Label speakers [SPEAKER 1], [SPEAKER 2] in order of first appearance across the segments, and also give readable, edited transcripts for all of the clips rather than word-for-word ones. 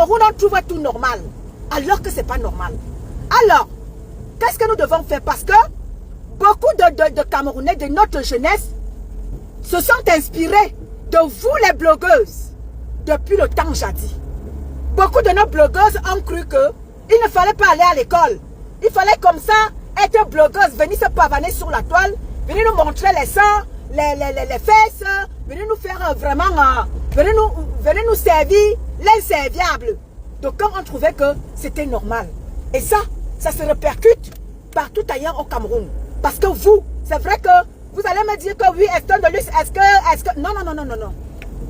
[SPEAKER 1] Cameroun, on trouve tout normal, alors que ce n'est pas normal. Alors, qu'est-ce que nous devons faire? Parce que beaucoup de Camerounais, de notre jeunesse, se sont inspirés de vous les blogueuses depuis le temps jadis. Beaucoup de nos blogueuses ont cru qu'il ne fallait pas aller à l'école. Il fallait comme ça être blogueuse, venir se pavaner sur la toile, venir nous montrer les seins, les fesses, venir nous faire vraiment, venir nous servir l'inserviable. Donc quand on trouvait que c'était normal. Et ça se répercute partout ailleurs au Cameroun. Parce que vous, c'est vrai que vous allez me dire que oui, Eston de luxe, est-ce que... Non, non, non, non, non, non.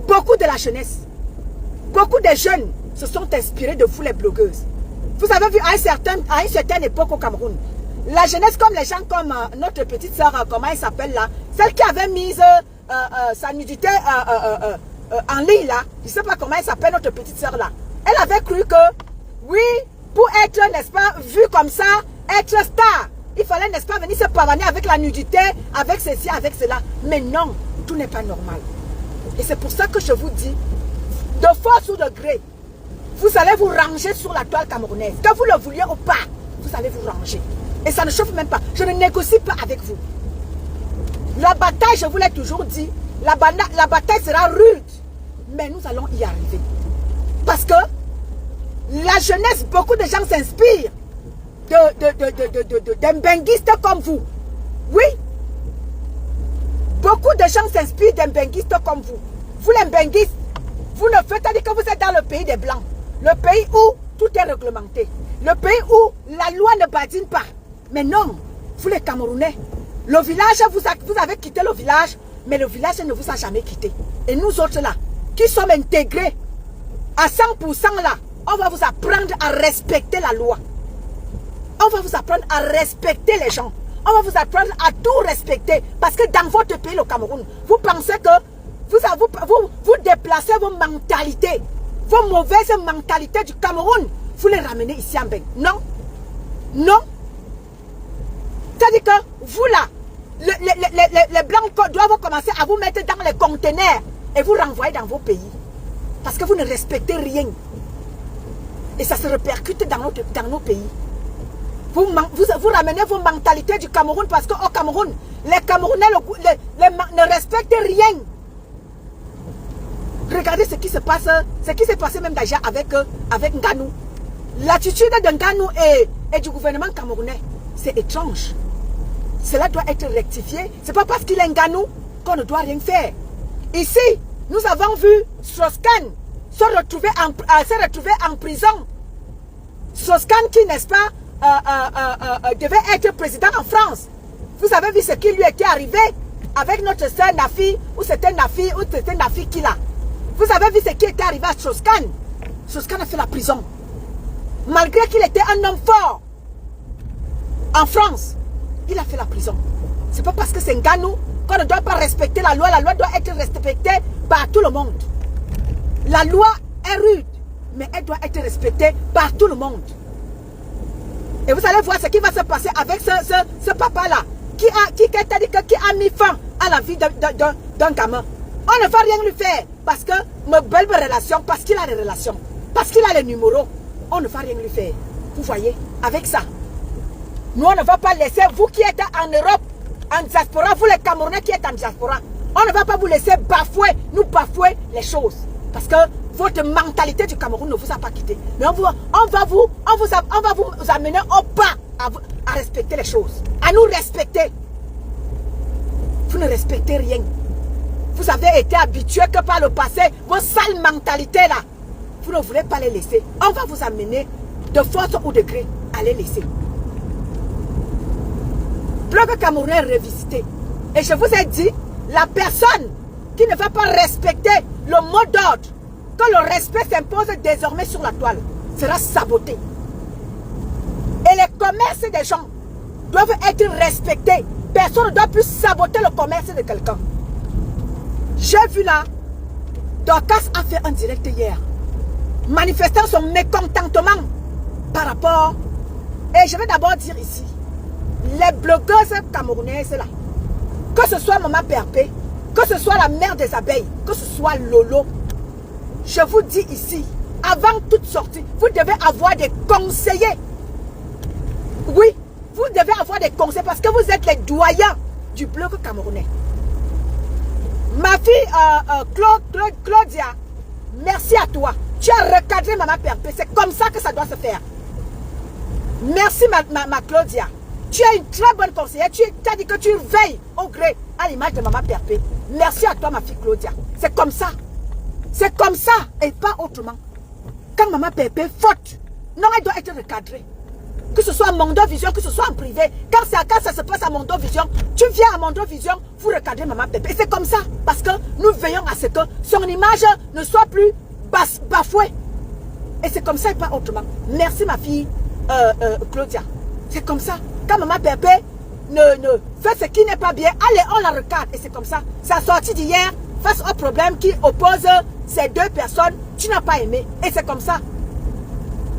[SPEAKER 1] Beaucoup de la jeunesse, beaucoup de jeunes se sont inspirés de vous les blogueuses. Vous avez vu à une certaine époque au Cameroun, la jeunesse comme les gens comme notre petite soeur, comment elle s'appelle là, celle qui avait mise sa nudité en ligne là, je ne sais pas comment elle s'appelle notre petite soeur là. Elle avait cru que, oui, pour être, n'est-ce pas, vu comme ça, être star, il fallait, n'est-ce pas, venir se pavaner avec la nudité, avec ceci, avec cela. Mais non, tout n'est pas normal. Et c'est pour ça que je vous dis, de force ou de gré, vous allez vous ranger sur la toile camerounaise. Que vous le vouliez ou pas, vous allez vous ranger. Et ça ne chauffe même pas. Je ne négocie pas avec vous. La bataille, je vous l'ai toujours dit, la bataille sera rude. Mais nous allons y arriver. Parce que la jeunesse, beaucoup de gens s'inspirent d'imbenguistes comme vous. Oui. Beaucoup de gens s'inspirent d'imbenguistes comme vous. Vous les benguistes, vous ne faites pas dire que vous êtes dans le pays des Blancs. Le pays où tout est réglementé. Le pays où la loi ne badine pas. Mais non, vous les Camerounais, le village, vous avez quitté le village, mais le village ne vous a jamais quitté. Et nous autres là, qui sommes intégrés à 100% là, on va vous apprendre à respecter la loi. On va vous apprendre à respecter les gens. On va vous apprendre à tout respecter. Parce que dans votre pays, le Cameroun, vous pensez que vous déplacez vos mentalités, vos mauvaises mentalités du Cameroun, vous les ramenez ici en Bénin. Non. Non. C'est-à-dire que vous là, les Blancs doivent commencer à vous mettre dans les conteneurs et vous renvoyer dans vos pays. Parce que vous ne respectez rien. Et ça se répercute dans nos pays. Vous ramenez vos mentalités du Cameroun parce qu'au Cameroun, les Camerounais ne respectent rien. Regardez ce qui se passe, ce qui s'est passé même déjà avec Nganou. L'attitude de Nganou et du gouvernement camerounais, c'est étrange. Cela doit être rectifié. Ce n'est pas parce qu'il est Nganou qu'on ne doit rien faire. Ici, nous avons vu Strauss-Kahn se retrouver en prison. Strauss-Kahn qui, n'est-ce pas, devait être président en France. Vous avez vu ce qui lui était arrivé avec notre sœur Nafi, ou c'était Nafi qui l'a. Vous avez vu ce qui était arrivé à Strauss-Kahn. Strauss-Kahn a fait la prison. Malgré qu'il était un homme fort en France, il a fait la prison. C'est pas parce que c'est Nganou qu'on ne doit pas respecter la loi. La loi doit être respectée par tout le monde. La loi est rude, mais elle doit être respectée par tout le monde. Et vous allez voir ce qui va se passer avec ce papa-là, qui a mis fin à la vie d'un gamin. On ne va rien lui faire parce que me belle relation, parce qu'il a des relations, parce qu'il a les numéros. On ne va rien lui faire. Vous voyez, avec ça. Nous, on ne va pas laisser, vous qui êtes en Europe, en diaspora, vous les Camerounais qui êtes en diaspora, on ne va pas vous laisser nous bafouer les choses. Parce que votre mentalité du Cameroun ne vous a pas quitté. Mais on va vous amener au pas à respecter les choses. À nous respecter. Vous ne respectez rien. Vous avez été habitué que par le passé, vos sales mentalités là, vous ne voulez pas les laisser. On va vous amener de force ou de gré à les laisser. Blog Camerounais revisité. Et je vous ai dit, la personne qui ne va pas respecter le mot d'ordre, que le respect s'impose désormais sur la toile, sera saboté. Et les commerces des gens doivent être respectés. Personne ne doit plus saboter le commerce de quelqu'un. J'ai vu là, Dorcas a fait un direct hier, manifestant son mécontentement par rapport, et je vais d'abord dire ici, les blogueuses camerounaises là, que ce soit Maman PRP, que ce soit la mère des abeilles, que ce soit Lolo, je vous dis ici, avant toute sortie, vous devez avoir des conseillers. Oui, vous devez avoir des conseillers parce que vous êtes les doyens du bloc camerounais. Ma fille Claudia, merci à toi. Tu as recadré Maman Perpé. C'est comme ça que ça doit se faire. Merci ma Claudia. Tu es une très bonne conseillère. Tu as dit que tu veilles au gré à l'image de Maman Perpé. Merci à toi ma fille Claudia. C'est comme ça. C'est comme ça et pas autrement. Quand Maman Perpé faute, non, elle doit être recadrée. Que ce soit à Mondo Vision, que ce soit en privé. Quand ça se passe à Mondo Vision, tu viens à Mondo Vision, vous recadrez Maman Perpé. Et c'est comme ça. Parce que nous veillons à ce que son image ne soit plus bafouée. Et c'est comme ça et pas autrement. Merci ma fille Claudia. C'est comme ça. Quand Maman Perpé ne fait ce qui n'est pas bien, allez, on la recadre. Et c'est comme ça. Sa sortie d'hier, face au problème qui oppose ces deux personnes, tu n'as pas aimé. Et c'est comme ça.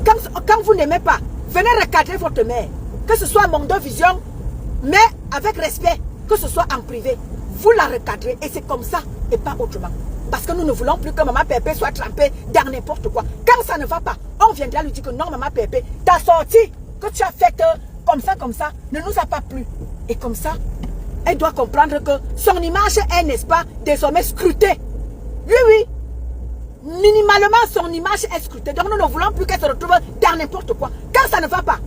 [SPEAKER 1] Quand vous n'aimez pas, venez recadrer votre mère. Que ce soit à Mondo Vision, mais avec respect. Que ce soit en privé. Vous la recadrez. Et c'est comme ça et pas autrement. Parce que nous ne voulons plus que Maman Perpé soit trempée dans n'importe quoi. Quand ça ne va pas, on viendra lui dire que non, Maman Perpé, ta sortie que tu as faite comme ça, ne nous a pas plu. Et comme ça, elle doit comprendre que son image est, n'est-ce pas, désormais scrutée. Oui, oui. Minimalement, son image est scrutée. Donc nous ne voulons plus qu'elle se retrouve dans n'importe quoi. Quand ça ne va pas,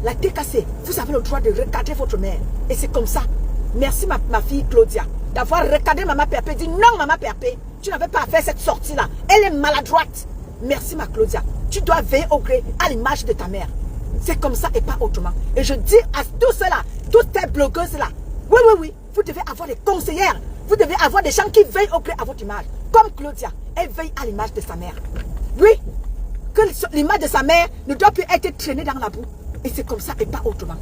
[SPEAKER 1] la TKC, vous avez le droit de recadrer votre mère. Et c'est comme ça. Merci ma fille Claudia d'avoir recadré Maman Perpé. Dit non Maman Perpé, tu n'avais pas à faire cette sortie-là. Elle est maladroite. Merci ma Claudia. Tu dois veiller au gré à l'image de ta mère. C'est comme ça et pas autrement. Et je dis à tous ceux-là, toutes ces blogueuses-là, oui, oui, oui, vous devez avoir des conseillères. Vous devez avoir des gens qui veillent au gré à votre image. Comme Claudia, elle veille à l'image de sa mère. Oui, que l'image de sa mère ne doit plus être traînée dans la boue. Et c'est comme ça et pas autrement.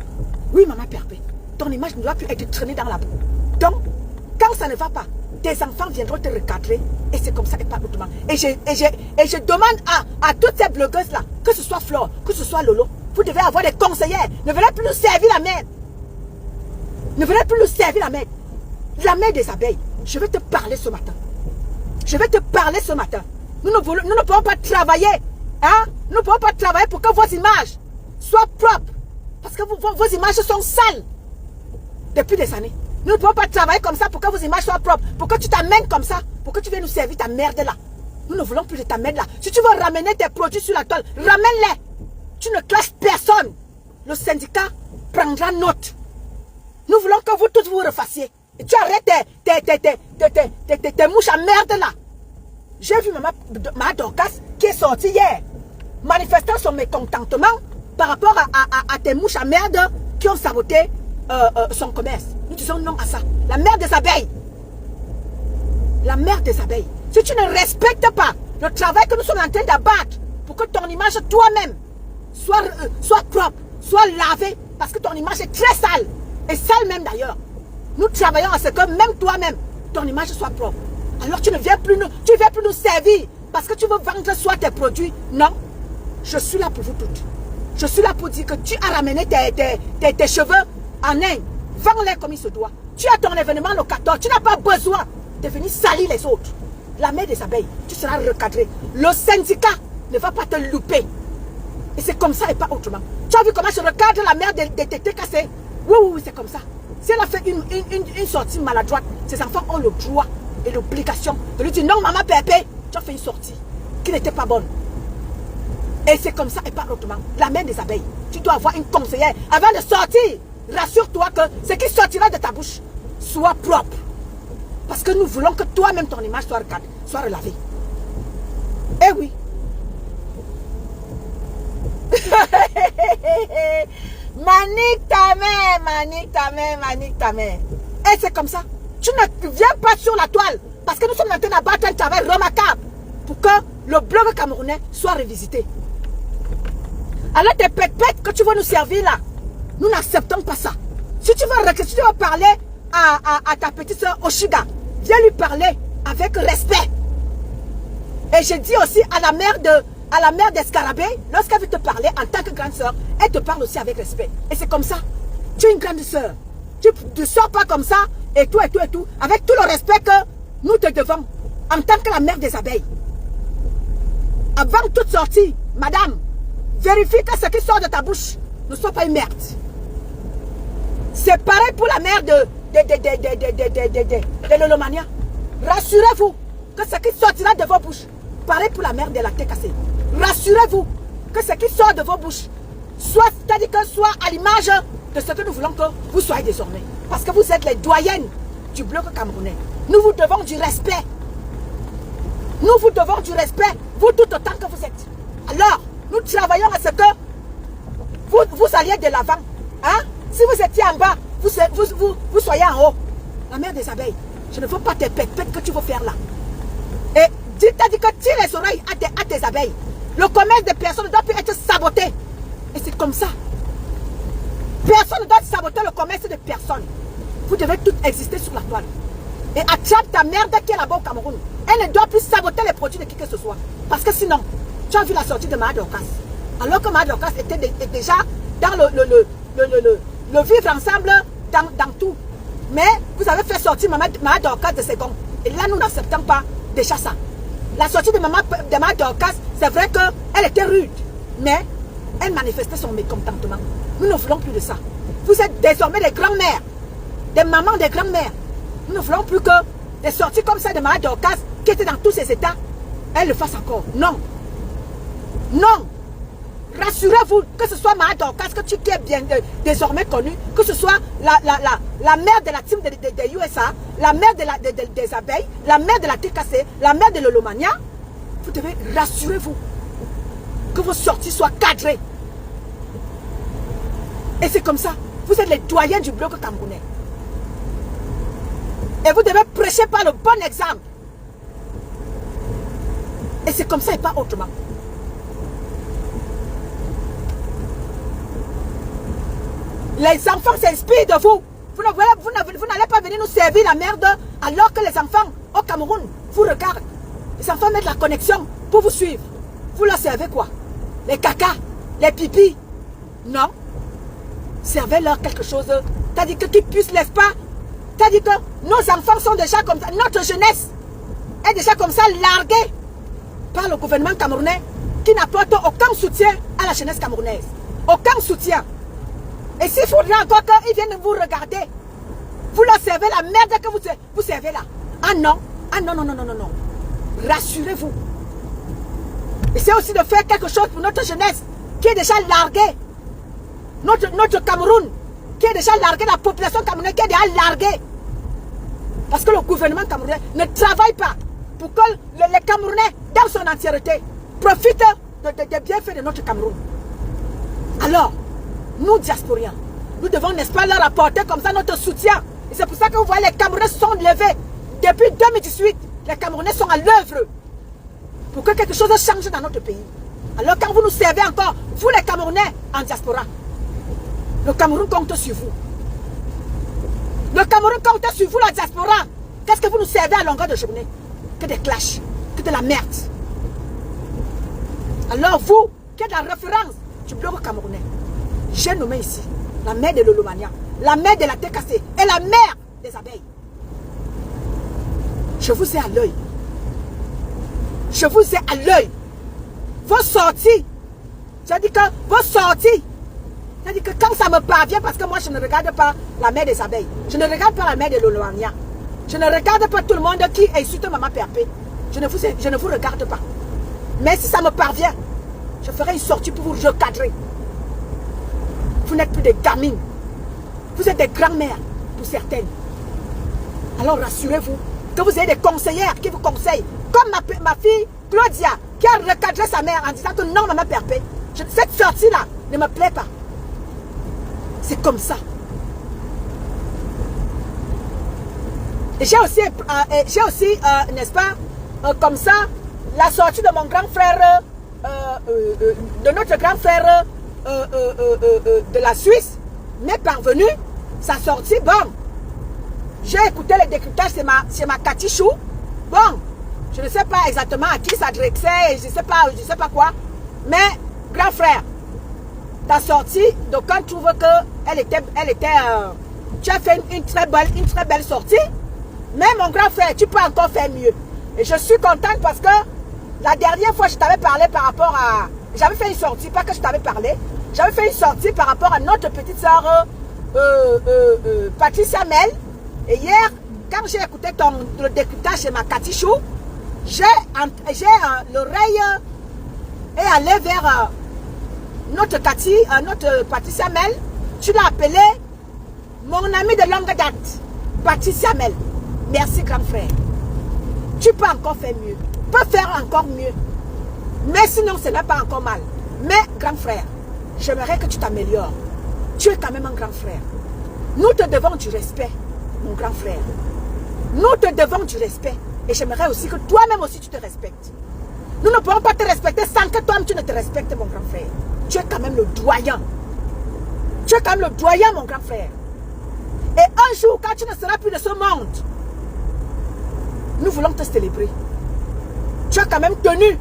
[SPEAKER 1] Oui, Maman Perpé, ton image ne doit plus être traînée dans la boue. Donc, quand ça ne va pas, tes enfants viendront te recadrer. Et c'est comme ça et pas autrement. Et je demande à toutes ces blogueuses-là, que ce soit Flore, que ce soit Lolo, vous devez avoir des conseillères. Ne venez plus nous servir la mère. Ne venez plus nous servir la mère. La mère des abeilles. Je vais te parler ce matin. Je vais te parler ce matin. Nous ne pouvons pas travailler. Hein? Nous ne pouvons pas travailler pour que vos images soient propres. Parce que vos images sont sales. Depuis des années. Nous ne pouvons pas travailler comme ça pour que vos images soient propres. Pour que tu t'amènes comme ça. Pour que tu viennes nous servir ta merde là. Nous ne voulons plus de ta merde là. Si tu veux ramener tes produits sur la toile, ramène-les. Tu ne classes personne. Le syndicat prendra note. Nous voulons que vous tous vous refassiez. Et tu arrêtes tes mouches à merde là. J'ai vu ma Dorcas qui est sortie hier, manifestant son mécontentement par rapport à tes mouches à merde qui ont saboté son commerce. Nous disons non à ça. La mère des abeilles. La mère des abeilles. Si tu ne respectes pas le travail que nous sommes en train d'abattre pour que ton image toi-même soit propre, soit lavée, parce que ton image est très sale, et sale même d'ailleurs. Nous travaillons à ce que même toi-même, ton image soit propre. Alors tu ne viens plus nous servir parce que tu veux vendre soit tes produits. Non, je suis là pour vous toutes. Je suis là pour dire que tu as ramené tes cheveux en Inde. Vends-les comme il se doit. Tu as ton événement le 14. Tu n'as pas besoin de venir salir les autres. La mère des abeilles, tu seras recadré. Le syndicat ne va pas te louper. Et c'est comme ça et pas autrement. Tu as vu comment je recadre la mère des TKC? Oui, oui, oui, c'est comme ça. Si elle a fait une sortie maladroite, ses enfants ont le droit et l'obligation de lui dire non, Maman Perpé, tu as fait une sortie qui n'était pas bonne. Et c'est comme ça et pas autrement. La mère des abeilles, tu dois avoir une conseillère avant de sortir. Rassure-toi que ce qui sortira de ta bouche soit propre. Parce que nous voulons que toi-même, ton image soit recadrée, soit relavée. Eh oui. Manique ta mère, manique ta mère, manique ta mère. Et c'est comme ça. Tu ne viens pas sur la toile. Parce que nous sommes en train d'abattre un travail remarquable pour que le blog camerounais soit revisité. Alors tes pètes que tu veux nous servir là, nous n'acceptons pas ça. Si tu veux parler à ta petite soeur Oshiga, viens lui parler avec respect. Et je dis aussi à la mère d'Escarabée, lorsqu'elle veut te parler en tant que grande soeur, elle te parle aussi avec respect. Et c'est comme ça. Tu es une grande soeur. Tu ne sors pas comme ça, et tout, avec tout le respect que nous te devons, en tant que la mère des abeilles. Avant toute sortie, madame, vérifie que ce qui sort de ta bouche ne soit pas une merde. C'est pareil pour la mère de l'Olomania. Rassurez-vous que ce qui sortira de vos bouches, pareil pour la mère de la tête cassée. Rassurez-vous que ce qui sort de vos bouches, soit à l'image de ce que nous voulons que vous soyez désormais. Parce que vous êtes les doyennes du bloc camerounais. Nous vous devons du respect. Nous vous devons du respect, vous tout autant que vous êtes. Alors, nous travaillons à ce que vous alliez de l'avant. Hein? Si vous étiez en bas, vous soyez en haut. La mère des abeilles, je ne veux pas tes pètes que tu veux faire là. Et t'as dit que tire les oreilles à tes abeilles. Le commerce des personnes doit plus être saboté. Et c'est comme ça. Personne ne doit saboter le commerce de personnes. Vous devez toutes exister sur la toile. Et attrape ta merde qui est là-bas au Cameroun. Elle ne doit plus saboter les produits de qui que ce soit. Parce que sinon, tu as vu la sortie de Mama Dorcas. Alors que Mama Dorcas était déjà dans le vivre ensemble dans tout. Mais vous avez fait sortir Mama Dorcas de ses gonds. Et là, nous n'acceptons pas déjà ça. La sortie de Mama Dorcas, c'est vrai qu'elle était rude. Mais elle manifestait son mécontentement. Nous ne voulons plus de ça. Vous êtes désormais des grands-mères. Des mamans, des grands-mères. Nous ne voulons plus que des sorties comme ça de Mama Dorcas qui était dans tous ses états, elle le fasse encore. Non. Non. Rassurez-vous que ce soit Mama Dorcas, que tu es bien désormais connu, que ce soit la mère de la team des USA, la mère des abeilles, la mère de la TKC, la mère de l'Olomania. Vous devez rassurez-vous que vos sorties soient cadrées. Et c'est comme ça. Vous êtes les doyens du bloc camerounais. Et vous devez prêcher par le bon exemple. Et c'est comme ça et pas autrement. Les enfants s'inspirent de vous. Vous n'allez pas venir nous servir la merde alors que les enfants au Cameroun vous regardent. Les enfants mettent la connexion pour vous suivre. Vous leur servez quoi? Les caca, les pipis? Non. Servez-leur quelque chose. T'as dit que tu puisses, n'est-ce pas? T'as dit que nos enfants sont déjà comme ça. Notre jeunesse est déjà comme ça larguée par le gouvernement camerounais qui n'apporte aucun soutien à la jeunesse camerounaise. Aucun soutien. Et s'il faudra encore qu'ils viennent vous regarder, vous leur servez la merde que vous servez là. Ah non. Ah non, non, non, non, non, non. Rassurez-vous. Essayez aussi de faire quelque chose pour notre jeunesse qui est déjà larguée. Notre Cameroun qui est déjà largué, la population camerounaise qui est déjà larguée. Parce que le gouvernement camerounais ne travaille pas pour que les Camerounais, dans son entièreté, profitent des bienfaits de notre Cameroun. Alors, nous, diasporiens, nous devons, n'est-ce pas, leur apporter comme ça notre soutien. Et c'est pour ça que vous voyez, les Camerounais sont levés. Depuis 2018, les Camerounais sont à l'œuvre pour que quelque chose change dans notre pays. Alors quand vous nous servez encore, vous les Camerounais en diaspora, le Cameroun compte sur vous. Le Cameroun compte sur vous, la diaspora. Qu'est-ce que vous nous servez à longueur de journée? Que des clashs, que de la merde. Alors vous, qui êtes la référence du bloc camerounais, j'ai nommé ici la mère de l'Olomania, la mère de la TKC et la mère des abeilles. Je vous ai à l'œil. Je vous ai à l'œil. Vos sorties, j'ai dit que vos sorties, j'ai dit que quand ça me parvient, parce que moi je ne regarde pas la mère des abeilles, je ne regarde pas la mère de l'Olomania, je ne regarde pas tout le monde qui insulte Maman Perpé, je ne vous regarde pas. Mais si ça me parvient, je ferai une sortie pour vous recadrer. Vous n'êtes plus des gamines, vous êtes des grand-mères pour certaines. Alors rassurez-vous que vous avez des conseillères qui vous conseillent, comme ma fille Claudia, qui a recadré sa mère en disant que non, Maman Perpé, cette sortie-là ne me plaît pas. C'est comme ça. Et j'ai aussi, n'est-ce pas, comme ça, la sortie de mon grand frère, de notre grand frère de la Suisse, m'est parvenue. Sa sortie, bon, j'ai écouté le décryptage, c'est ma Cathy Chou. Bon, je ne sais pas exactement à qui s'adressait, je ne sais pas quoi. Mais, grand frère, ta sortie, donc quand tu trouves qu'elle était, tu as fait une très belle sortie. Mais mon grand frère, tu peux encore faire mieux. Et je suis contente parce que La dernière fois, je t'avais parlé par rapport à... J'avais fait une sortie, pas que je t'avais parlé. J'avais fait une sortie par rapport à notre petite soeur Patricia Mel. Et hier, quand j'ai écouté le décryptage chez ma Katichou, l'oreille est allée vers notre Patricia Mel. Tu l'as appelée mon ami de longue date, Patricia Mel. Merci, grand frère. Tu peux encore faire mieux. Tu peux faire encore mieux. Mais sinon, ce n'est pas encore mal. Mais, grand frère, j'aimerais que tu t'améliores. Tu es quand même un grand frère. Nous te devons du respect, mon grand frère. Nous te devons du respect. Et j'aimerais aussi que toi-même aussi tu te respectes. Nous ne pourrons pas te respecter sans que toi-même tu ne te respectes, mon grand frère. Tu es quand même le doyen. Tu es quand même le doyen, mon grand frère. Et un jour, quand tu ne seras plus de ce monde, nous voulons te célébrer. Tu as quand même tenu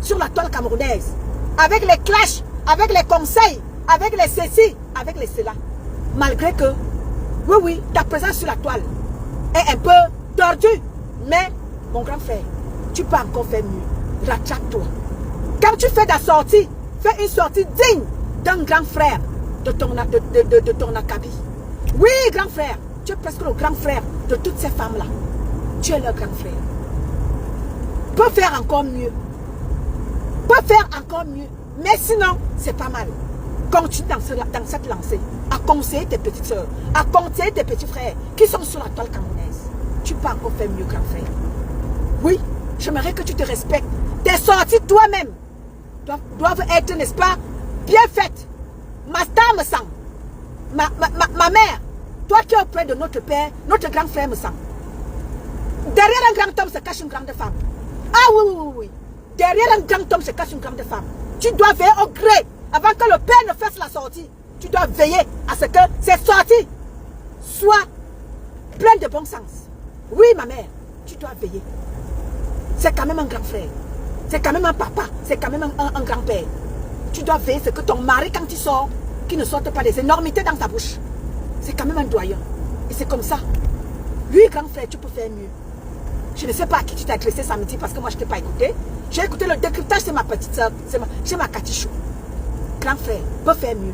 [SPEAKER 1] sur la toile camerounaise. Avec les clashs, avec les conseils, avec les ceci, avec les cela. Malgré que, oui, ta présence sur la toile est un peu tordue. Mais, mon grand frère, tu peux encore faire mieux. Rattrape-toi. Quand tu fais ta sortie, fais une sortie digne d'un grand frère de ton acabit. Oui, grand frère, tu es presque le grand frère de toutes ces femmes-là. Tu es leur grand frère. Peux faire encore mieux. Peux faire encore mieux. Mais sinon, c'est pas mal. Continue dans cette lancée. À conseiller tes petites soeurs. À conseiller tes petits frères qui sont sur la toile camerounaise. Tu peux encore faire mieux, grand frère. Oui, j'aimerais que tu te respectes. Tes sorties toi-même doivent être, n'est-ce pas, bien faites. Ma star me sent. Ma mère, toi qui es auprès de notre père, notre grand frère me sent. Derrière un grand homme se cache une grande femme. Ah oui. Derrière un grand homme se cache une grande femme. Tu dois veiller au gré. Avant que le père ne fasse la sortie, tu dois veiller à ce que ces sorties soient pleines de bon sens. Oui, ma mère, tu dois veiller. C'est quand même un grand frère. C'est quand même un papa. C'est quand même un grand-père. Tu dois veiller à ce que ton mari, quand il sort, qu'il ne sorte pas des énormités dans ta bouche. C'est quand même un doyen. Et c'est comme ça. Lui, grand frère, tu peux faire mieux. Je ne sais pas à qui tu t'es adressé samedi parce que moi, je ne t'ai pas écouté. J'ai écouté le décryptage de ma petite soeur, chez ma Katichou. Grand frère, peut faire mieux.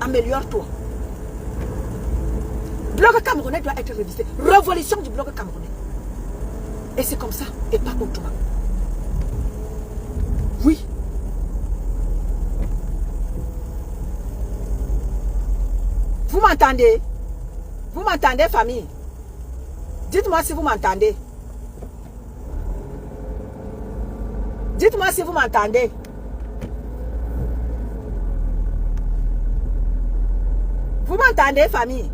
[SPEAKER 1] Améliore-toi. Blog camerounais doit être révisé. Révolution du blog camerounais. Et c'est comme ça, et pas autrement. Oui. Vous m'entendez? Vous m'entendez, famille? Dites-moi si vous m'entendez. Dites-moi si vous m'entendez. Vous m'entendez, famille?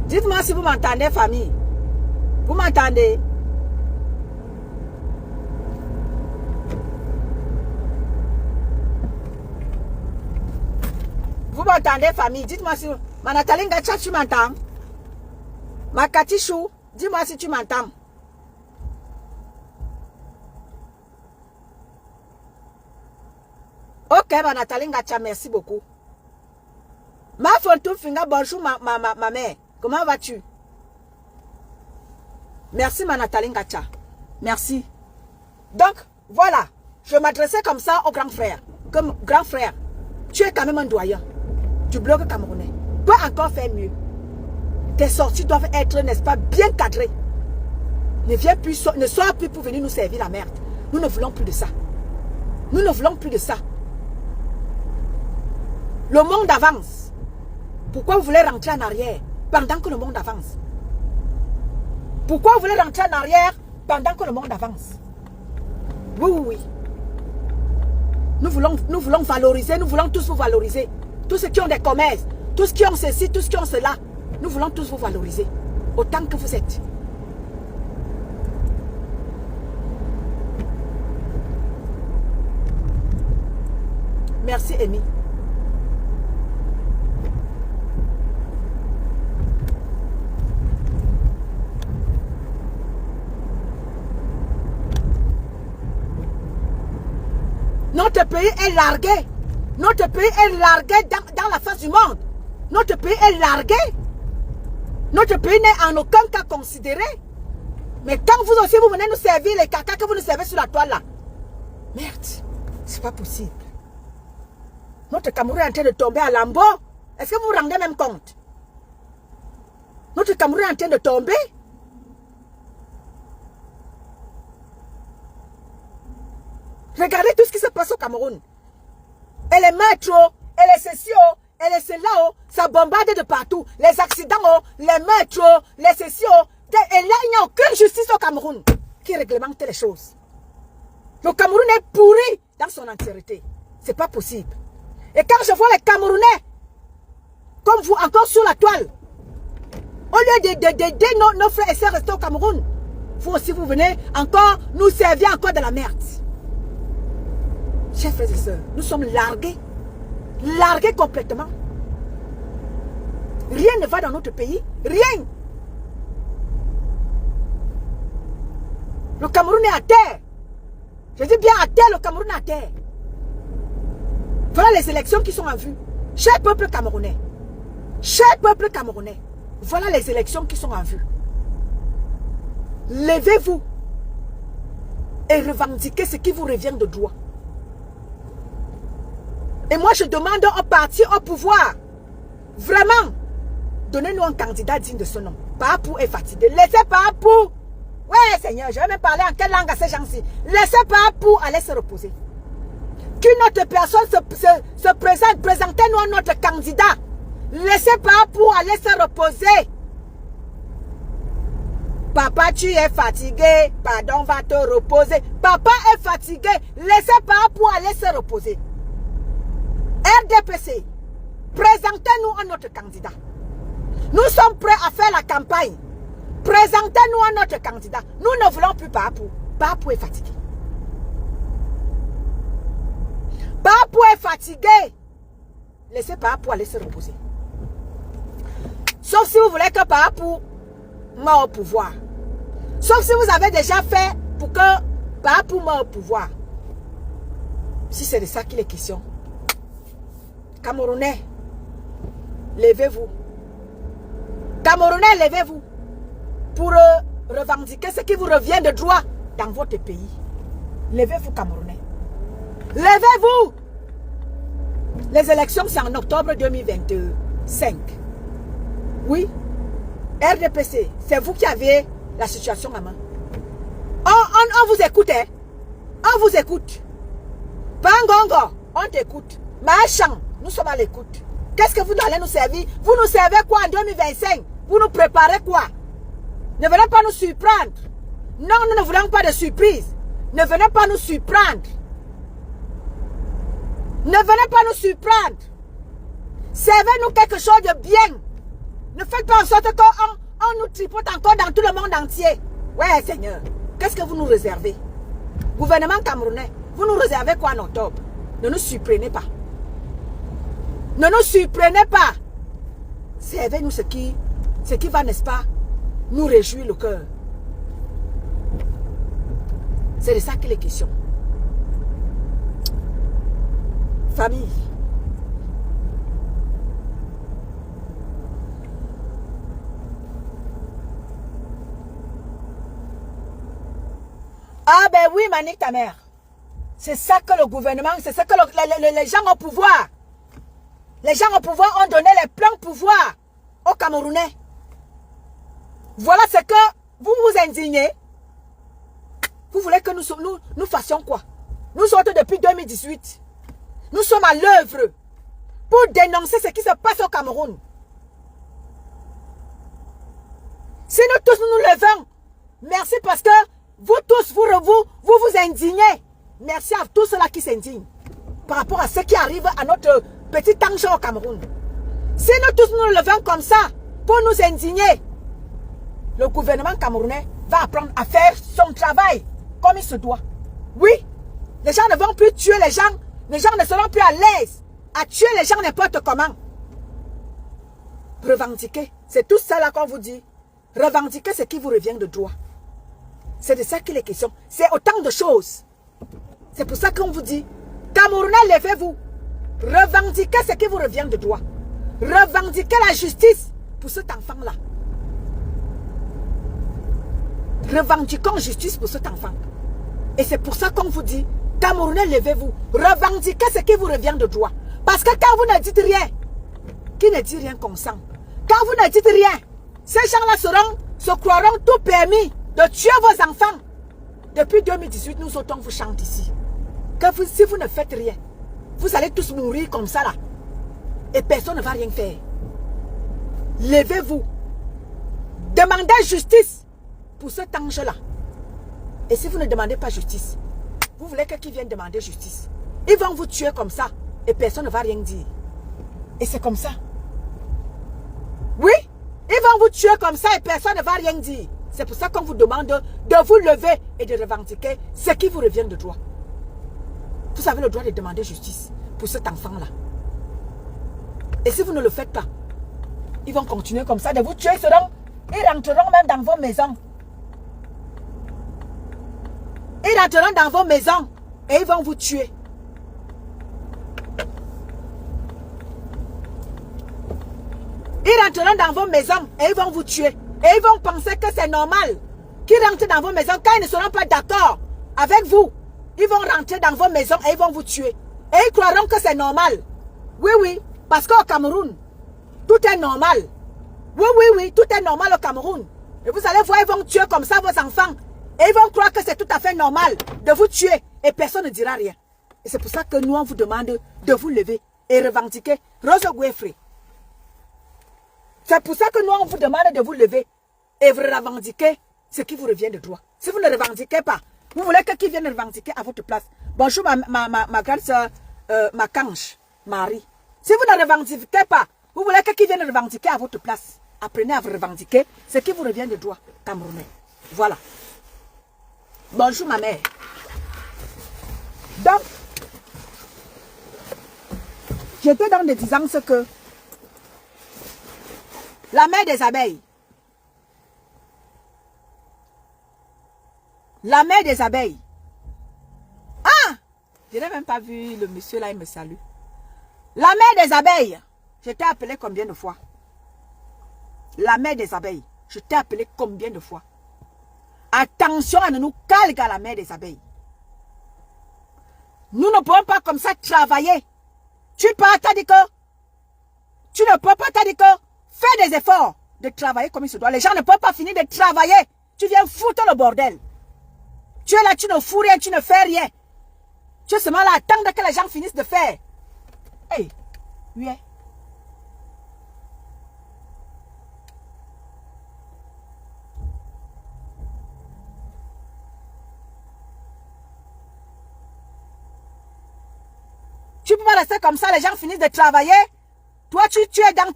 [SPEAKER 1] Dites-moi si vous m'entendez, famille. Vous m'entendez? Vous m'entendez, famille? Dites-moi si... Ma Nathalie Ngacha, tu m'entends? Ma Katichou, dis-moi si tu m'entends. Ok, ma Nathalie Ngacha, merci beaucoup. Ma Fontou Finga, bonjour ma mère. Comment vas-tu? Merci ma Nathalie Ngacha. Merci. Donc, voilà. Je m'adressais comme ça au grand frère. Comme grand frère, tu es quand même un doyen du blog camerounais. Peux encore faire mieux. Tes sorties doivent être, n'est-ce pas, bien cadrées. Ne sois plus pour venir nous servir la merde. Nous ne voulons plus de ça. Nous ne voulons plus de ça. Le monde avance. Pourquoi vous voulez rentrer en arrière pendant que le monde avance? Pourquoi vous voulez rentrer en arrière pendant que le monde avance? Oui. Nous voulons valoriser, nous voulons tous vous valoriser. Tous ceux qui ont des commerces, tous ceux qui ont ceci, tous ceux qui ont cela. Nous voulons tous vous valoriser. Autant que vous êtes. Merci, Amy. Notre pays est largué. Notre pays est largué dans la face du monde. Notre pays est largué. Notre pays n'est en aucun cas considéré. Mais quand vous aussi, vous venez nous servir les caca que vous nous servez sur la toile là. Merde, c'est pas possible. Notre Cameroun est en train de tomber à lambeau. Est-ce que vous vous rendez même compte? Notre Cameroun est en train de tomber. Regardez tout ce qui se passe au Cameroun. Et les métros, et les sessions, et les cela, ça bombarde de partout. Les accidents, les métros, les sessions. Et là, il n'y a aucune justice au Cameroun qui réglemente les choses. Le Cameroun est pourri dans son entièreté. C'est pas possible. Et quand je vois les Camerounais, comme vous, encore sur la toile, au lieu d'aider nos frères et sœurs restés au Cameroun, vous aussi, vous venez encore nous servir encore de la merde. Chers frères et sœurs, nous sommes largués. Largués complètement. Rien ne va dans notre pays. Rien. Le Cameroun est à terre. Je dis bien à terre, le Cameroun est à terre. Voilà les élections qui sont en vue. Cher peuple camerounais. Cher peuple camerounais. Voilà les élections qui sont en vue. Levez-vous et revendiquez ce qui vous revient de droit. Et moi, je demande au parti au pouvoir, vraiment, donnez-nous un candidat digne de ce nom. Papou est fatigué. Laissez Papou. Ouais, Seigneur, je vais même parler en quelle langue à ces gens-ci. Laissez Papou aller se reposer. Qu'une autre personne se présente, présentez-nous un autre candidat. Laissez Papou aller se reposer. Papa, tu es fatigué. Pardon, va te reposer. Papa est fatigué. Laissez Papou aller se reposer. RDPC, présentez-nous un autre candidat. Nous sommes prêts à faire la campagne. Présentez-nous un autre candidat. Nous ne voulons plus Papou. Papou est fatigué. Papou est fatigué. Laissez Papou aller se reposer. Sauf si vous voulez que Papou meure au pouvoir. Sauf si vous avez déjà fait pour que Papou meure au pouvoir. Si c'est de ça qu'il est question. Camerounais, levez-vous. Camerounais, levez-vous. Pour revendiquer ce qui vous revient de droit dans votre pays. Levez-vous, Camerounais. Levez-vous. Les élections, c'est en octobre 2025. Oui. RDPC, c'est vous qui avez la situation en main. On vous écoute, hein? On vous écoute. Pangongo, on t'écoute. Machan, nous sommes à l'écoute. Qu'est-ce que vous allez nous servir? Vous nous servez quoi en 2025? Vous nous préparez quoi? Ne venez pas nous surprendre. Non, nous ne voulons pas de surprise. Ne venez pas nous surprendre. Ne venez pas nous surprendre. Servez-nous quelque chose de bien. Ne faites pas en sorte qu'on nous tripote encore dans tout le monde entier. Ouais, Seigneur. Qu'est-ce que vous nous réservez? Gouvernement camerounais, vous nous réservez quoi en octobre? Ne nous surprenez pas. Ne nous surprenez pas. Servez-nous ce qui va, n'est-ce pas, nous réjouir le cœur. C'est de ça qu'il est question. Famille. Ah ben oui, Manique ta mère. C'est ça que le gouvernement, c'est ça que les gens au pouvoir. Les gens au pouvoir ont donné les pleins pouvoirs aux Camerounais. Voilà ce que vous vous indignez. Vous voulez que nous fassions quoi? Nous sommes depuis 2018. Nous sommes à l'œuvre pour dénoncer ce qui se passe au Cameroun. Si nous tous nous levons, merci parce que vous tous, vous indignez. Merci à tous ceux-là qui s'indignent par rapport à ce qui arrive à notre petit tangent au Cameroun. Si nous tous nous levons comme ça pour nous indigner, le gouvernement camerounais va apprendre à faire son travail comme il se doit. Oui, les gens ne vont plus tuer les gens. Les gens ne seront plus à l'aise à tuer les gens n'importe comment. Revendiquer, c'est tout ça là qu'on vous dit. Revendiquer ce qui vous revient de droit. C'est de ça qu'il est question. C'est autant de choses. C'est pour ça qu'on vous dit, Camerounais, levez-vous. Revendiquez ce qui vous revient de droit. Revendiquez la justice pour cet enfant-là. Revendiquons justice pour cet enfant. Et c'est pour ça qu'on vous dit, Camerounais, levez-vous. Revendiquez ce qui vous revient de droit. Parce que quand vous ne dites rien, qui ne dit rien consent. Quand vous ne dites rien, ces gens-là se croiront tout permis de tuer vos enfants. Depuis 2018, nous autres, on vous chante ici. Que si vous ne faites rien, vous allez tous mourir comme ça là. Et personne ne va rien faire. Levez-vous. Demandez justice pour cet ange-là. Et si vous ne demandez pas justice, vous voulez que qui vienne demander justice. Ils vont vous tuer comme ça et personne ne va rien dire. Et c'est comme ça. Oui, ils vont vous tuer comme ça et personne ne va rien dire. C'est pour ça qu'on vous demande de vous lever et de revendiquer ce qui vous revient de droit. Vous avez le droit de demander justice pour cet enfant-là. Et si vous ne le faites pas, ils vont continuer comme ça de vous tuer. Ils rentreront même dans vos maisons. Ils rentreront dans vos maisons et ils vont vous tuer. Ils rentreront dans vos maisons et ils vont vous tuer. Et ils vont penser que c'est normal qu'ils rentrent dans vos maisons. Quand ils ne seront pas d'accord avec vous, ils vont rentrer dans vos maisons et ils vont vous tuer. Et ils croiront que c'est normal. Oui, oui, parce qu'au Cameroun, tout est normal. Oui, oui, oui, tout est normal au Cameroun. Et vous allez voir, ils vont tuer comme ça vos enfants. Et ils vont croire que c'est tout à fait normal de vous tuer. Et personne ne dira rien. Et c'est pour ça que nous, on vous demande de vous lever et revendiquer Rose Guéfré. C'est pour ça que nous, on vous demande de vous lever et vous revendiquer ce qui vous revient de droit. Si vous ne revendiquez pas, vous voulez que qui vienne revendiquer à votre place. Bonjour ma grande soeur, ma canche, Marie. Si vous ne revendiquez pas, vous voulez que qui vienne revendiquer à votre place. Apprenez à vous revendiquer ce qui vous revient de droit, Camerounais. Voilà. Bonjour ma mère. Donc, j'étais dans des disances que la mère des abeilles. La mère des abeilles. Ah! Je n'ai même pas vu le monsieur là, il me salue. La mère des abeilles. Je t'ai appelé combien de fois? La mère des abeilles. Je t'ai appelé combien de fois? Attention à ne nous calquer à la mère des abeilles. Nous ne pouvons pas comme ça travailler. Tu pars, t'as dit que tu ne peux pas, t'as dit que fais des efforts de travailler comme il se doit. Les gens ne peuvent pas finir de travailler. Tu viens foutre le bordel. Tu es là, tu ne fous rien, tu ne fais rien. Tu es seulement là à attendre que les gens finissent de faire. Hey, oui. Tu ne peux pas rester comme ça, les gens finissent de travailler. Toi, tu es dans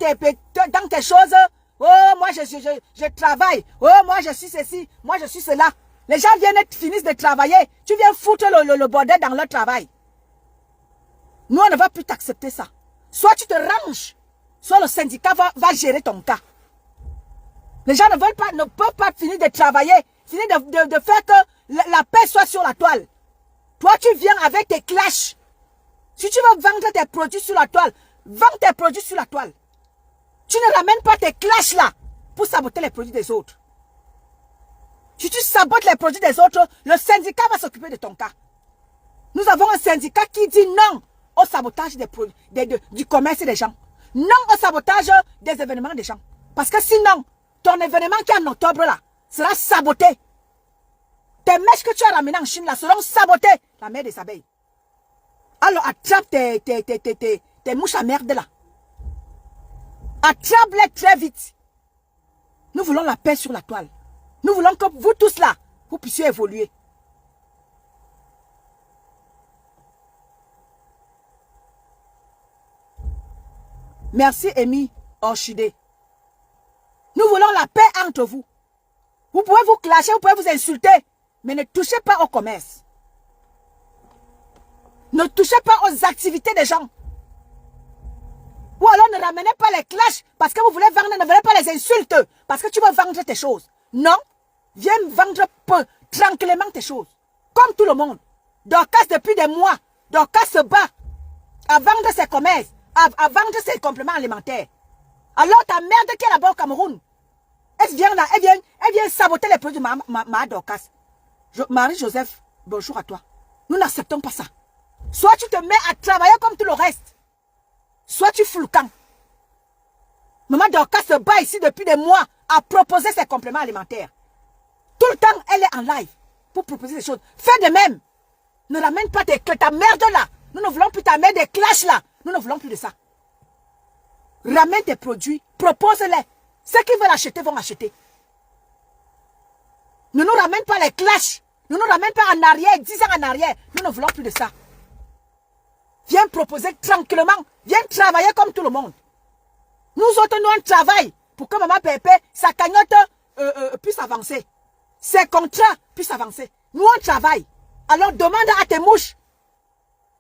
[SPEAKER 1] tes choses. Oh, moi, je travaille. Oh, moi, je suis ceci. Moi, je suis cela. Les gens viennent et finissent de travailler. Tu viens foutre le bordel dans leur travail. Nous, on ne va plus t'accepter ça. Soit tu te ranges, soit le syndicat va gérer ton cas. Les gens ne peuvent pas finir de travailler, finir de faire que la paix soit sur la toile. Toi, tu viens avec tes clashs. Si tu veux vendre tes produits sur la toile, vends tes produits sur la toile. Tu ne ramènes pas tes clashs là pour saboter les produits des autres. Si tu sabotes les produits des autres, le syndicat va s'occuper de ton cas. Nous avons un syndicat qui dit non au sabotage des produits, du commerce des gens. Non au sabotage des événements des gens. Parce que sinon, ton événement qui est en octobre là sera saboté. Tes mèches que tu as ramenées en Chine là seront sabotées. La mère des abeilles. Alors attrape tes mouches à merde là. Attrape-les très vite. Nous voulons la paix sur la toile. Nous voulons que vous tous là, vous puissiez évoluer. Merci, Amy Orchidée. Nous voulons la paix entre vous. Vous pouvez vous clasher, vous pouvez vous insulter, mais ne touchez pas au commerce. Ne touchez pas aux activités des gens. Ou alors ne ramenez pas les clashs parce que vous voulez vendre, ne venez pas les insultes parce que tu veux vendre tes choses. Non, viens vendre tranquillement tes choses. Comme tout le monde. Dorcas depuis des mois, Dorcas se bat à vendre ses commerces, à vendre ses compléments alimentaires. Alors ta merde qui est là-bas au Cameroun, Elle vient là, elle vient saboter les produits de ma Dorcas. Marie-Joseph, bonjour à toi. Nous n'acceptons pas ça. Soit tu te mets à travailler comme tout le reste, soit tu fous le camp. Maman Dorcas se bat ici depuis des mois à proposer ses compléments alimentaires. Tout le temps, elle est en live pour proposer des choses. Fais de même. Ne ramène pas ta merde là. Nous ne voulons plus ta merde des clashs là. Nous ne voulons plus de ça. Ramène tes produits, propose-les. Ceux qui veulent acheter vont acheter. Ne nous ramène pas les clashs. Ne nous ramène pas en arrière, 10 ans en arrière. Nous ne voulons plus de ça. Viens proposer tranquillement. Viens travailler comme tout le monde. Nous autres, nous, on travaille pour que maman Pépé, sa cagnotte puisse avancer. Ses contrats puissent avancer. Nous, on travaille. Alors, demande à tes mouches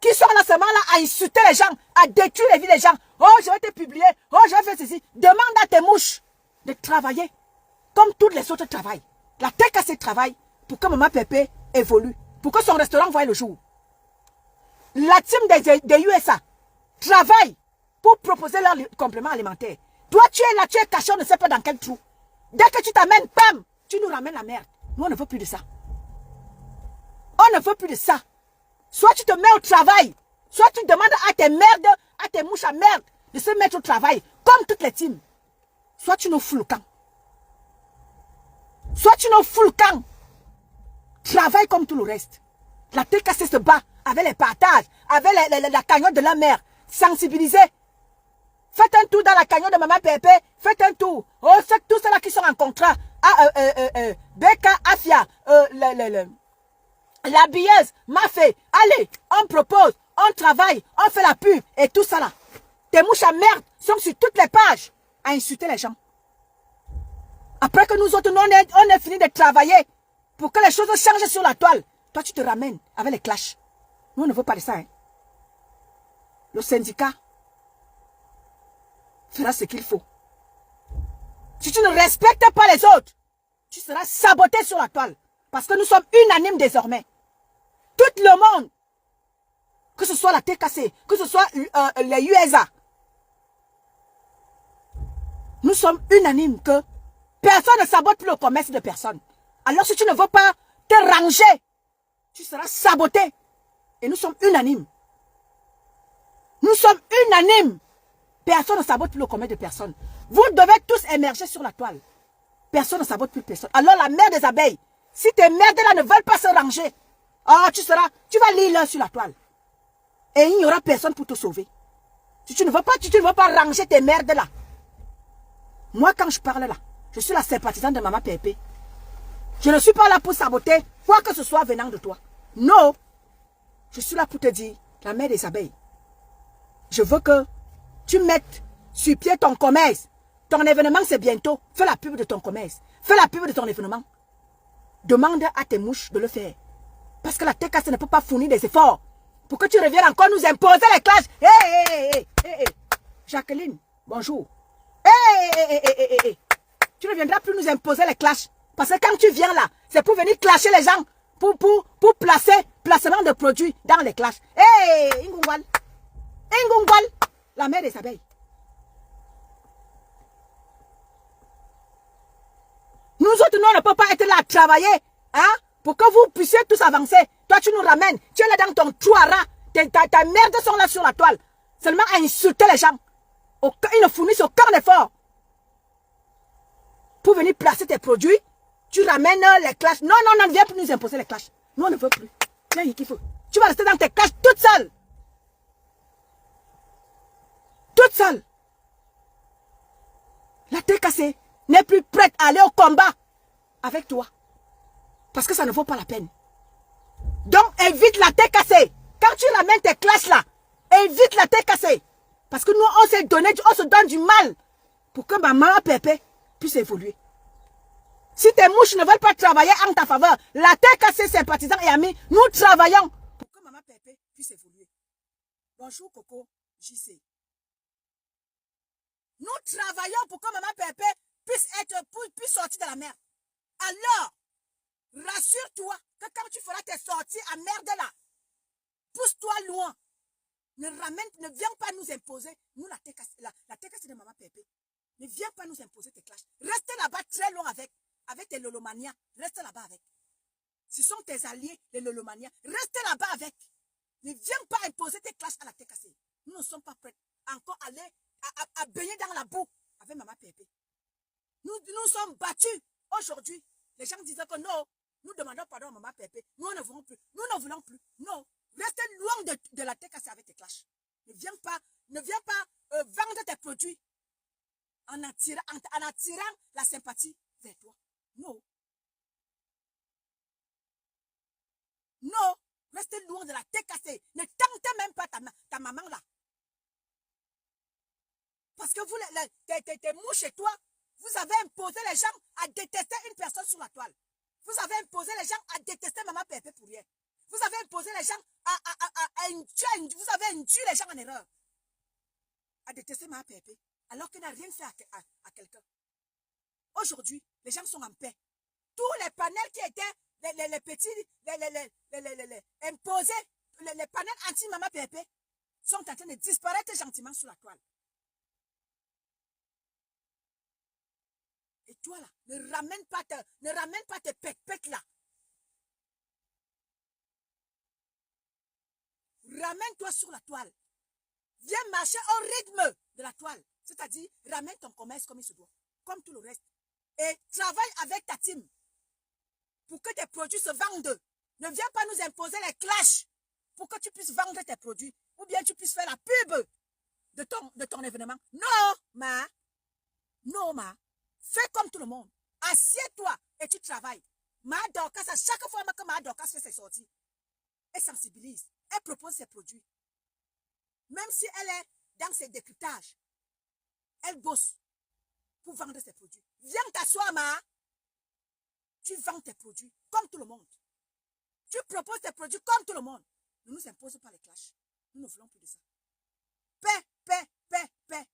[SPEAKER 1] qui sont là seulement là à insulter les gens, à détruire les vies des gens. Oh, je vais te publier. Oh, je vais faire ceci. Demande à tes mouches de travailler comme tous les autres travaillent. La tête cassée travaille pour que maman Pépé évolue. Pour que son restaurant voie le jour. La team des USA travaille pour proposer leurs compléments alimentaires. Toi, tu es là, tu es caché, on ne sait pas dans quel trou. Dès que tu t'amènes, pam, tu nous ramènes la merde. Nous, on ne veut plus de ça. On ne veut plus de ça. Soit tu te mets au travail, soit tu demandes à tes merdes, à tes mouches à merde, de se mettre au travail, comme toutes les teams. Soit tu nous fous le camp. Soit tu nous fous le camp. Travaille comme tout le reste. La tête cassée se bat avec les partages, avec la cagnotte de la mère. Sensibiliser. Faites un tour dans la cagnotte de maman Pépé. Faites un tour. Oh, c'est tous ceux-là qui sont en contrat. Beka, Afia, la billeuse, Mafé. Allez, on propose, on travaille, on fait la pub et tout ça là. Tes mouches à merde sont sur toutes les pages à insulter les gens. Après que nous autres, on est fini de travailler pour que les choses changent sur la toile. Toi, tu te ramènes avec les clashs. Nous, on ne veut pas de ça. Hein. Le syndicat fera ce qu'il faut. Si tu ne respectes pas les autres, tu seras saboté sur la toile. Parce que nous sommes unanimes désormais. Tout le monde, que ce soit la TKC, que ce soit les USA, nous sommes unanimes que personne ne sabote plus le commerce de personne. Alors si tu ne veux pas te ranger, tu seras saboté. Et nous sommes unanimes. Nous sommes unanimes. Personne ne sabote plus le commerce de personne. Vous devez tous émerger sur la toile. Personne ne sabote plus personne. Alors la mère des abeilles, si tes merdes-là ne veulent pas se ranger, oh, tu vas lire l'un sur la toile. Et il n'y aura personne pour te sauver. Si tu ne veux pas ranger tes merdes-là. Moi, quand je parle là, je suis la sympathisante de maman Pépé. Je ne suis pas là pour saboter quoi que ce soit venant de toi. Non. Je suis là pour te dire, la mère des abeilles. Je veux que tu mettes sur pied ton commerce. Ton événement, c'est bientôt. Fais la pub de ton commerce. Fais la pub de ton événement. Demande à tes mouches de le faire. Parce que la TKC ne peut pas fournir des efforts. Pour que tu reviennes encore nous imposer les clashs. Hé. Jacqueline, bonjour. Hé. Tu ne viendras plus nous imposer les clashs. Parce que quand tu viens là, c'est pour venir clasher les gens. Pour placer placement de produits dans les clashs. Hé, Ingungwal. La mère des abeilles. Nous autres, nous, on ne peut pas être là à travailler, hein, pour que vous puissiez tous avancer. Toi, tu nous ramènes. Tu es là dans ton trou à rat. Ta merde sont là sur la toile. Seulement à insulter les gens. Ils ne fournissent aucun effort. Pour venir placer tes produits, tu ramènes les clashs. Non, ne viens plus nous imposer les clashs. Nous, on ne veut plus. Tiens, qu'il faut. Tu vas rester dans tes clashs toute seule. Toute seule. La TKC n'est plus prête à aller au combat avec toi. Parce que ça ne vaut pas la peine. Donc, évite la TKC. Quand tu ramènes tes classes là, évite la TKC. Parce que nous, on se donne du mal pour que maman Pépé puisse évoluer. Si tes mouches ne veulent pas travailler en ta faveur, la TKC, sympathisants et amis, nous travaillons pour que maman Pépé puisse évoluer. Bonjour Coco, JC. Nous travaillons pour que maman Pépé puisse sortir de la merde. Alors, rassure-toi que quand tu feras tes sorties à merde là, pousse-toi loin. Ne viens pas nous imposer. Nous, la TKC de maman Pépé. Ne viens pas nous imposer tes clashs. Reste là-bas très long avec tes lolomanias. Reste là-bas avec. Ce sont tes alliés, les lolomanias. Reste là-bas avec. Ne viens pas imposer tes clashs à la tête cassée. Nous ne sommes pas prêts encore à aller à baigner dans la boue avec Maman Pépé. Nous sommes battus aujourd'hui. Les gens disaient que non, nous demandons pardon à Maman Pépé. Nous ne voulons plus. Nous ne voulons plus. Non. Reste loin de la tête cassée avec tes clashs. Ne viens pas vendre tes produits en attirant la sympathie vers toi. Non. Non. Reste loin de la tête cassée. Ne tentez même pas ta maman là. Parce que vous, tes mouches chez toi, vous avez imposé les gens à détester une personne sur la toile. Vous avez imposé les gens à détester Maman Pépé pour rien. Vous avez imposé les gens vous avez induit les gens en erreur. À détester Maman Pépé. Alors qu'il n'a rien fait à quelqu'un. Aujourd'hui, les gens sont en paix. Tous les panels qui étaient les petits, imposés, les panels anti-Maman Pépé sont en train de disparaître gentiment sur la toile. Et toi là, ne ramène pas tes pètes là. Ramène-toi sur la toile. Viens marcher au rythme de la toile. C'est-à-dire, ramène ton commerce comme il se doit. Comme tout le reste. Et travaille avec ta team. Pour que tes produits se vendent. Ne viens pas nous imposer les clashs. Pour que tu puisses vendre tes produits. Ou bien tu puisses faire la pub de ton événement. Non, ma. Non, ma. Fais comme tout le monde. Assieds-toi et tu travailles. Ma Dorcas, à chaque fois que Ma Dorcas fait ses sorties, elle sensibilise. Elle propose ses produits. Même si elle est dans ses décryptages, elle bosse pour vendre ses produits. Viens t'asseoir, Ma. Tu vends tes produits comme tout le monde. Tu proposes tes produits comme tout le monde. Ne nous impose pas les clashs. Nous ne voulons plus de ça. Paix, paix, paix, paix.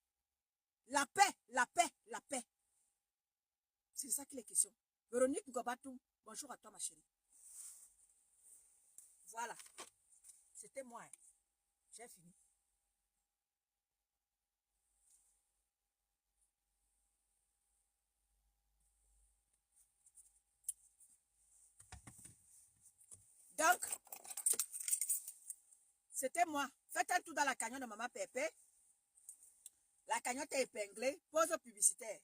[SPEAKER 1] La paix, la paix, la paix. C'est ça qu'il est question. Véronique Gobatou, bonjour à toi ma chérie. Voilà. C'était moi. J'ai fini. Donc, c'était moi. Faites un tour dans la cagnotte de Maman Pépé. La cagnotte est épinglée. Pause publicitaire.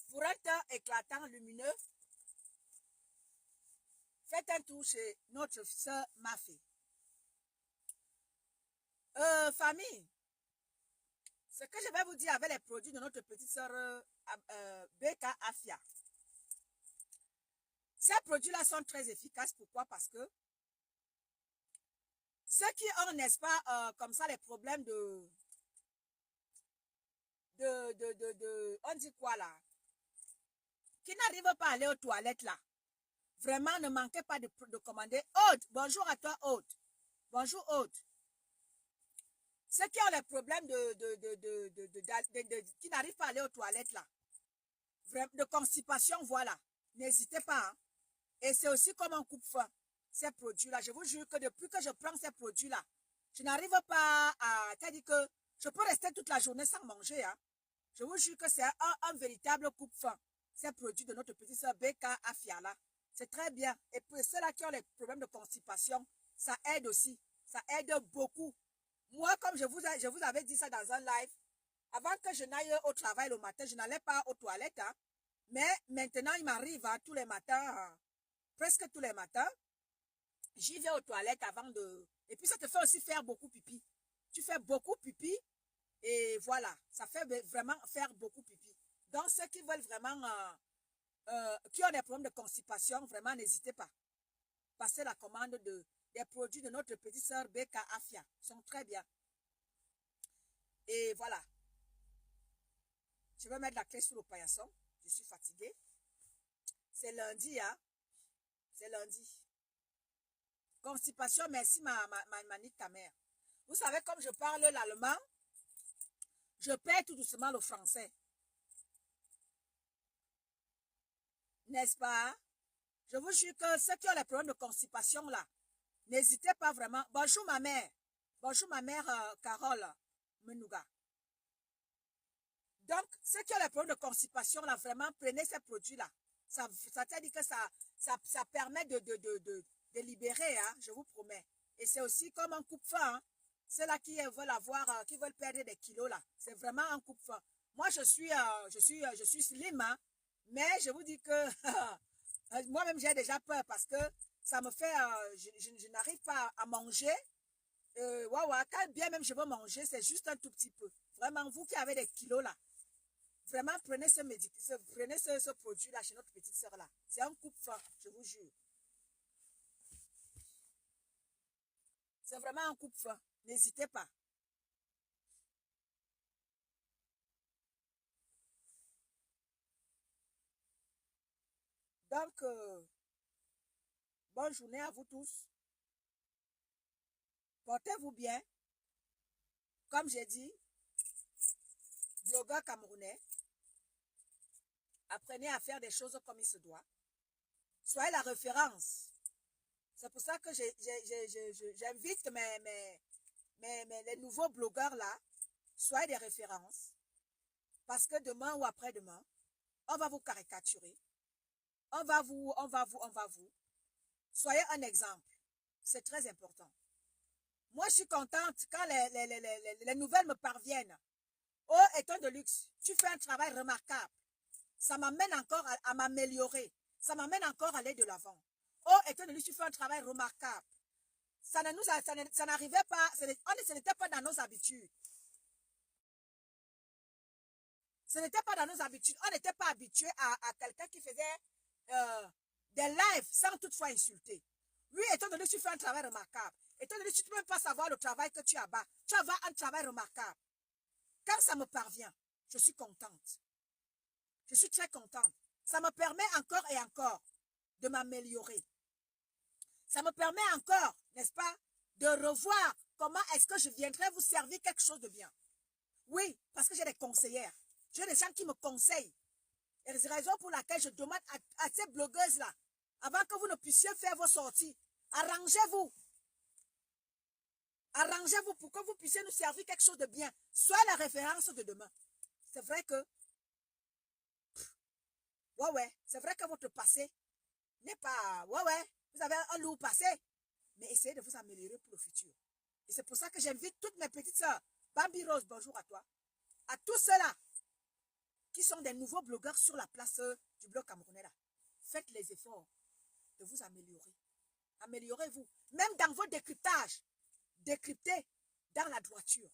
[SPEAKER 1] Pour un temps éclatant, lumineux, faites un tour chez notre sœur Mafé. Famille, ce que je vais vous dire avec les produits de notre petite sœur BK Afia. Ces produits-là sont très efficaces. Pourquoi? Parce que ceux qui ont, n'est-ce pas, comme ça, les problèmes on dit quoi là? Qui n'arrivent pas à aller aux toilettes là. Vraiment, ne manquez pas de commander. Aude, bonjour à toi, Aude. Bonjour, Aude. Ceux qui ont les problèmes qui n'arrivent pas à aller aux toilettes là. De constipation, voilà. N'hésitez pas. Hein. Et c'est aussi comme un coupe-faim. Ces produits-là, je vous jure que depuis que je prends ces produits-là, je n'arrive pas à... C'est-à-dire que je peux rester toute la journée sans manger. Hein. Je vous jure que c'est un véritable coupe-faim. Ces produits de notre petite sœur BK Afia là. C'est très bien. Et pour ceux-là qui ont les problèmes de constipation, ça aide aussi. Ça aide beaucoup. Moi, comme je vous avais dit ça dans un live, avant que je n'aille au travail le matin, je n'allais pas aux toilettes. Hein. Mais maintenant, il m'arrive hein, tous les matins, presque tous les matins, j'y vais aux toilettes avant de... Et puis, ça te fait aussi faire beaucoup pipi. Tu fais beaucoup pipi et voilà, ça fait vraiment faire beaucoup pipi. Donc, ceux qui veulent vraiment... qui ont des problèmes de constipation, vraiment, n'hésitez pas. Passez la commande des produits de notre petite sœur BK Afia. Ils sont très bien. Et voilà. Je vais mettre la clé sur le paillasson. Je suis fatiguée. C'est lundi, hein. C'est lundi. Constipation, merci ma nique ta mère. Vous savez, comme je parle l'allemand, je perds tout doucement le français. N'est-ce pas? Je vous jure que ceux qui ont les problèmes de constipation là, n'hésitez pas vraiment. Bonjour ma mère. Bonjour ma mère Carole Menouga. Donc, ceux qui ont les problèmes de constipation, là, vraiment, prenez ces produits-là. Ça t'a dit que ça permet de libérer, hein, je vous promets. Et c'est aussi comme un coupe-faim, hein. Ceux-là qui veulent avoir, qui veulent perdre des kilos, là, c'est vraiment un coupe-faim. Moi, je suis slim, hein, mais je vous dis que moi-même, j'ai déjà peur parce que ça me fait, je n'arrive pas à manger. Quand bien même je veux manger, c'est juste un tout petit peu. Vraiment, vous qui avez des kilos, là, vraiment, prenez ce produit-là chez notre petite sœur, là. C'est un coupe-faim, je vous jure. C'est vraiment un coupe-faim. N'hésitez pas. Donc, bonne journée à vous tous. Portez-vous bien. Comme j'ai dit, blogueur camerounais, apprenez à faire des choses comme il se doit. Soyez la référence. C'est pour ça que j'invite les nouveaux blogueurs là, soyez des références. Parce que demain ou après-demain, on va vous caricaturer. On va vous. Soyez un exemple. C'est très important. Moi, je suis contente quand les nouvelles me parviennent. Oh, étant de luxe, tu fais un travail remarquable. Ça m'amène encore à m'améliorer. Ça m'amène encore à aller de l'avant. Oh, étant de luxe, tu fais un travail remarquable. Ça n'arrivait pas, ce n'était pas dans nos habitudes. Ce n'était pas dans nos habitudes. On n'était pas habitué à quelqu'un qui faisait des lives sans toutefois insulter. Lui, étant donné que tu fais un travail remarquable, étant donné que tu ne peux même pas savoir le travail que tu as bas, tu as un travail remarquable. Quand ça me parvient, je suis contente. Je suis très contente. Ça me permet encore et encore de m'améliorer. Ça me permet encore, n'est-ce pas, de revoir comment est-ce que je viendrai vous servir quelque chose de bien. Oui, parce que j'ai des conseillères. J'ai des gens qui me conseillent. Et c'est la raison pour laquelle je demande à ces blogueuses-là, avant que vous ne puissiez faire vos sorties, arrangez-vous. Arrangez-vous pour que vous puissiez nous servir quelque chose de bien. Soyez la référence de demain. C'est vrai que, c'est vrai que votre passé n'est pas, vous avez un lourd passé, mais essayez de vous améliorer pour le futur. Et c'est pour ça que j'invite toutes mes petites sœurs. Bambi Rose, bonjour à toi. À tous ceux-là qui sont des nouveaux blogueurs sur la place du blog camerounais là. Faites les efforts de vous améliorer. Améliorez-vous. Même dans vos décryptages. Décryptez dans la droiture.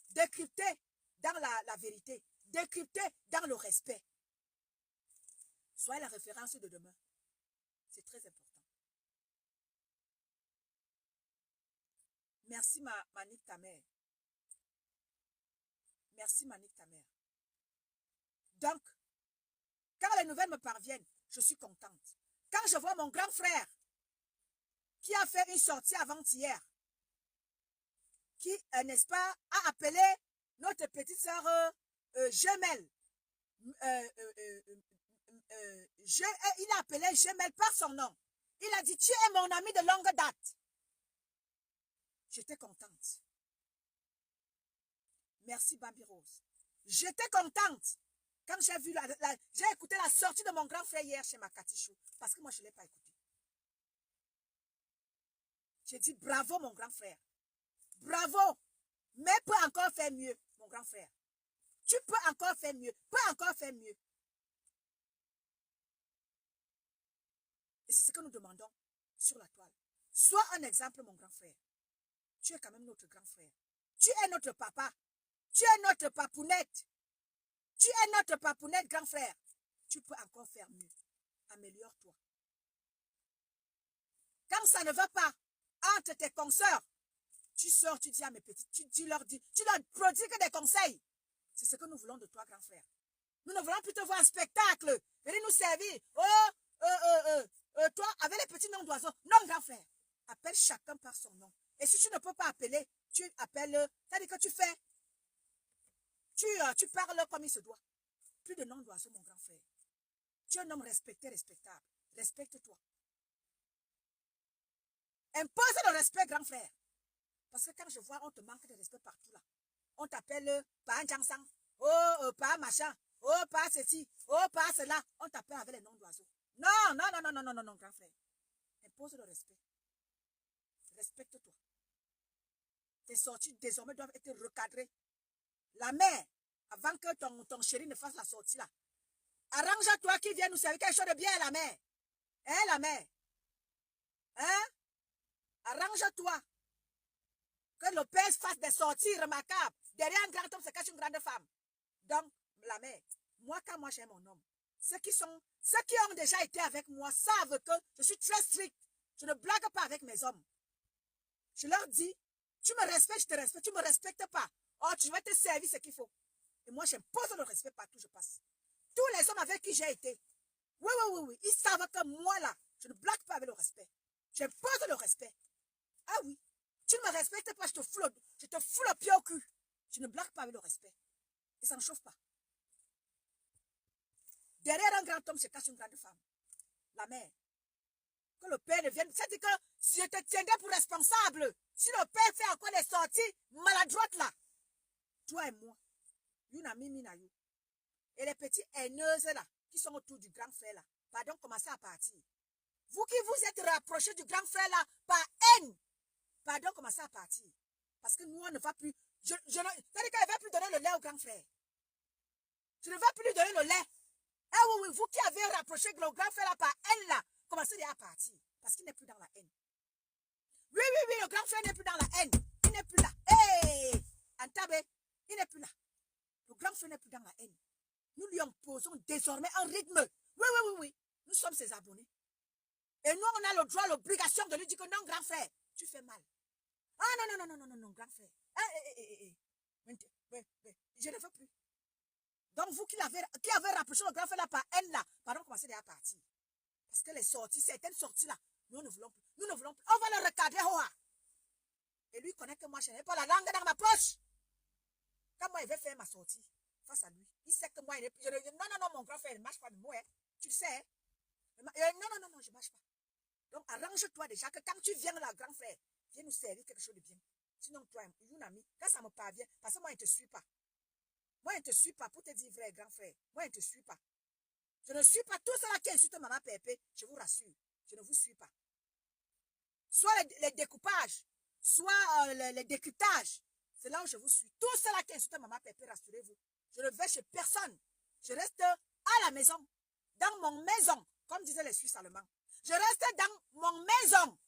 [SPEAKER 1] Décryptez dans la vérité. Décryptez dans le respect. Soyez la référence de demain. C'est très important. Merci Manique ta mère. Merci Manique ta mère. Donc, quand les nouvelles me parviennent, je suis contente. Quand je vois mon grand frère qui a fait une sortie avant-hier, qui, n'est-ce pas, a appelé notre petite sœur Gemelle. Il a appelé Gemelle par son nom. Il a dit, tu es mon ami de longue date. J'étais contente. Merci Bambi Rose. J'étais contente quand j'ai vu j'ai écouté la sortie de mon grand frère hier chez Makatichou. Parce que moi, je ne l'ai pas écouté. J'ai dit bravo mon grand frère. Bravo. Mais peut encore faire mieux, mon grand frère. Tu peux encore faire mieux. Peux encore faire mieux. Et c'est ce que nous demandons sur la toile. Sois un exemple, mon grand frère. Tu es quand même notre grand frère. Tu es notre papa. Tu es notre papounette. Tu es notre papounette, grand frère. Tu peux encore faire mieux. Améliore-toi. Quand ça ne va pas entre tes consoeurs, tu sors, tu dis à mes petites, tu leur prodigues des conseils. C'est ce que nous voulons de toi, grand frère. Nous ne voulons plus te voir en spectacle. Venez nous servir. Toi, avec les petits noms d'oiseaux. Non, grand frère. Appelle chacun par son nom. Et si tu ne peux pas appeler, tu appelles, c'est-à-dire que tu fais, tu parles comme il se doit. Plus de noms d'oiseaux, mon grand frère. Tu es un homme respecté, respectable. Respecte-toi. Impose le respect, grand frère. Parce que quand je vois, on te manque de respect partout là. On t'appelle Pahan Jangsang. Oh, pas machin. Oh, pas ceci. Oh, pas cela. On t'appelle avec les noms d'oiseaux. Non, non, non, non, non, non, non, non, grand frère. Impose le respect. Respecte-toi. Tes sorties désormais doivent être recadrées. La mère, avant que ton chéri ne fasse la sortie là, arrange-toi qu'il vienne nous servir quelque chose de bien, la mère. Hein, la mère? Hein? Arrange-toi. Que le père fasse des sorties remarquables. Derrière un grand homme se cache une grande femme. Donc, la mère, moi, quand moi j'ai mon homme, ceux qui ont déjà été avec moi savent que je suis très strict. Je ne blague pas avec mes hommes. Je leur dis, tu me respectes, je te respecte. Tu ne me respectes pas. Oh, tu vas te servir ce qu'il faut. Et moi, j'impose le respect partout où je passe. Tous les hommes avec qui j'ai été, oui, ils savent que moi, là, je ne blague pas avec le respect. J'impose le respect. Ah oui, tu ne me respectes pas, je te fous le pied au cul. Je ne blague pas avec le respect. Et ça ne chauffe pas. Derrière un grand homme se cache une grande femme. La mère. Que le père ne vienne. C'est-à-dire que si je te tiendrais pour responsable, si le père fait encore des sorties maladroites là, toi et moi, Yunami Minayu, et les petits haineuses là, qui sont autour du grand frère là, pardon, commencez à partir. Vous qui vous êtes rapprochés du grand frère là, par haine, pardon, commencez à partir. Parce que nous, on ne va plus. C'est-à-dire qu'elle ne va plus donner le lait au grand frère. Je ne vais plus lui donner le lait. Ah oui, vous qui avez rapproché le grand frère là par haine là, commencez déjà à partir. Parce qu'il n'est plus dans la haine. Oui, le grand frère n'est plus dans la haine. Il n'est plus là. Hé, Antabé, il n'est plus là. Le grand frère n'est plus dans la haine. Nous lui imposons désormais un rythme. Oui. Nous sommes ses abonnés. Et nous, on a le droit, l'obligation de lui dire que non, grand frère, tu fais mal. Ah non, grand frère. Je ne veux plus. Donc, vous qui avez rapproché le grand frère là par haine là, pardon, commencez déjà à partir. Parce que les sorties, certaines sorties là, nous ne voulons plus. Nous ne voulons plus. On va le recadrer, hoa. Et lui connaît que moi, je n'ai pas la langue dans ma poche. Quand moi, il veut faire ma sortie face à lui, il sait que moi, il est... Non, mon grand frère, il ne marche pas de moi. Hein. Tu le sais. Hein. Non, je ne marche pas. Donc, arrange-toi déjà que quand tu viens là, grand frère, viens nous servir quelque chose de bien. Sinon, toi, une amie, quand ça me parvient, parce que moi, il ne te suit pas. Moi, il ne te suis pas pour te dire vrai, grand frère. Moi, il ne te suis pas. Je ne suis pas tout cela qui insulte maman Pépé, je vous rassure. Je ne vous suis pas. Soit les découpages, soit les décryptages. C'est là où je vous suis. Tout cela qui insulte maman Pépé, rassurez-vous. Je ne vais chez personne. Je reste à la maison. Dans mon maison, comme disaient les Suisses allemands. Je reste dans mon maison.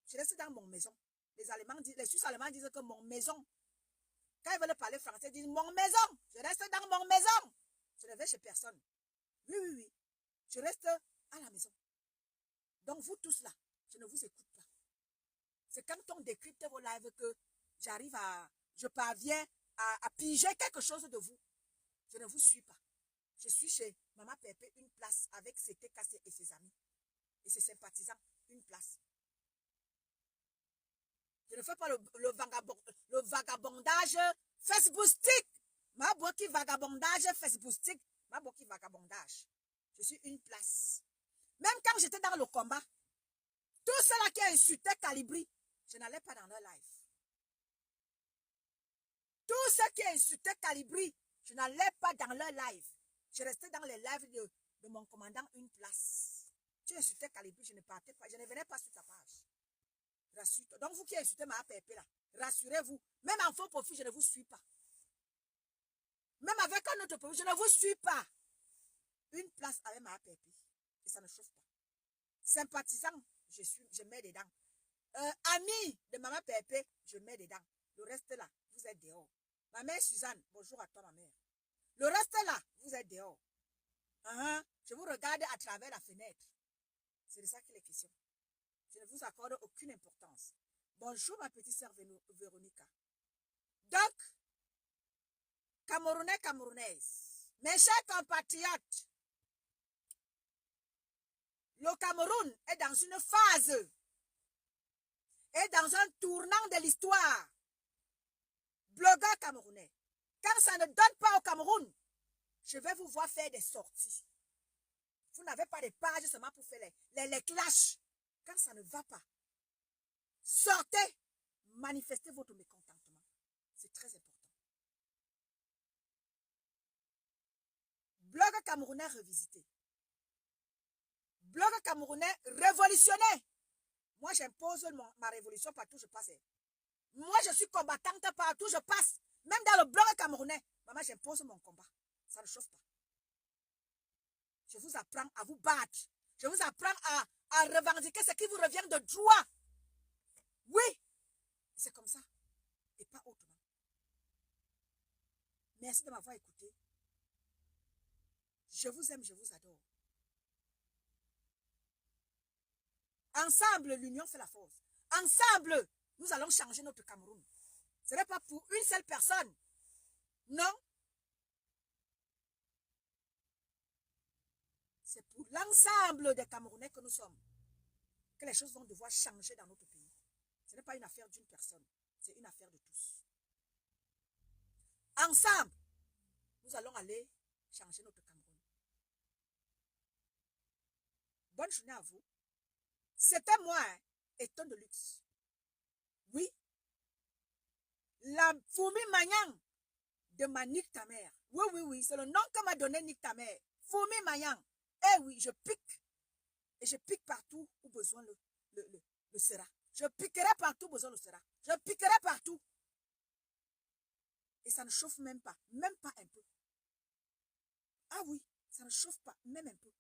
[SPEAKER 1] Je reste dans mon maison. Les Suisses allemands disent que mon maison. Quand ils veulent parler français, ils disent mon maison. Je reste dans mon maison. Je ne vais chez personne. Oui. Je reste à la maison. Donc vous tous là, je ne vous écoute pas. C'est quand on décrypte vos lives que je parviens à piger quelque chose de vous. Je ne vous suis pas. Je suis chez Maman Pépé, une place avec ses TKC et ses amis. Et ses sympathisants, une place. Je ne fais pas le vagabondage facebookistique. Ma boki vagabondage facebookistique. Ma boki vagabondage. Je suis une place. Même quand j'étais dans le combat, tout cela qui a insulté Calibri, je n'allais pas dans leur live. Tout ce qui a insulté Calibri, je n'allais pas dans leur live. Je restais dans les lives de mon commandant une place. Tu insultais Calibri, je ne partais pas, je ne venais pas sur ta page. Rassure-toi. Donc vous qui insultez ma pépé là, rassurez-vous. Même en faux profil, je ne vous suis pas. Même avec un autre profil, je ne vous suis pas. Une place avec ma pépé. Et ça ne chauffe pas. Sympathisant, je mets dedans. Ami de maman Pépé, je mets dedans. Le reste là, vous êtes dehors. Ma mère Suzanne, bonjour à toi ma mère. Le reste là, vous êtes dehors. Je vous regarde à travers la fenêtre. C'est de ça qu'il est question. Je ne vous accorde aucune importance. Bonjour ma petite sœur Véronica. Donc, Camerounais, Camerounaises, mes chers compatriotes, le Cameroun est dans une phase, est dans un tournant de l'histoire. Blogueur camerounais, quand ça ne donne pas au Cameroun, je vais vous voir faire des sorties. Vous n'avez pas de pages seulement pour faire les clashs. Quand ça ne va pas, sortez, manifestez votre mécontentement. C'est très important. Blog camerounais revisité. Blog camerounais révolutionné. Moi, j'impose ma révolution partout où je passe. Moi, je suis combattante partout où je passe. Même dans le blog camerounais. Maman, j'impose mon combat. Ça ne chauffe pas. Je vous apprends à vous battre. Je vous apprends à revendiquer ce qui vous revient de droit. Oui. C'est comme ça. Et pas autrement. Merci de m'avoir écouté. Je vous aime, je vous adore. Ensemble, l'union fait la force. Ensemble, nous allons changer notre Cameroun. Ce n'est pas pour une seule personne. Non. C'est pour l'ensemble des Camerounais que nous sommes que les choses vont devoir changer dans notre pays. Ce n'est pas une affaire d'une personne. C'est une affaire de tous. Ensemble, nous allons aller changer notre Cameroun. Bonne journée à vous. C'était moi, hein, Eton de luxe. Oui. La fourmi Magnang de ma Nick ta mère. Oui, oui, oui, c'est le nom que m'a donné Nick ta mère. Fourmi Magnang. Eh oui, je pique. Et je pique partout où besoin le sera. Je piquerai partout où besoin le sera. Je piquerai partout. Et ça ne chauffe même pas un peu. Ah oui, ça ne chauffe pas, même un peu.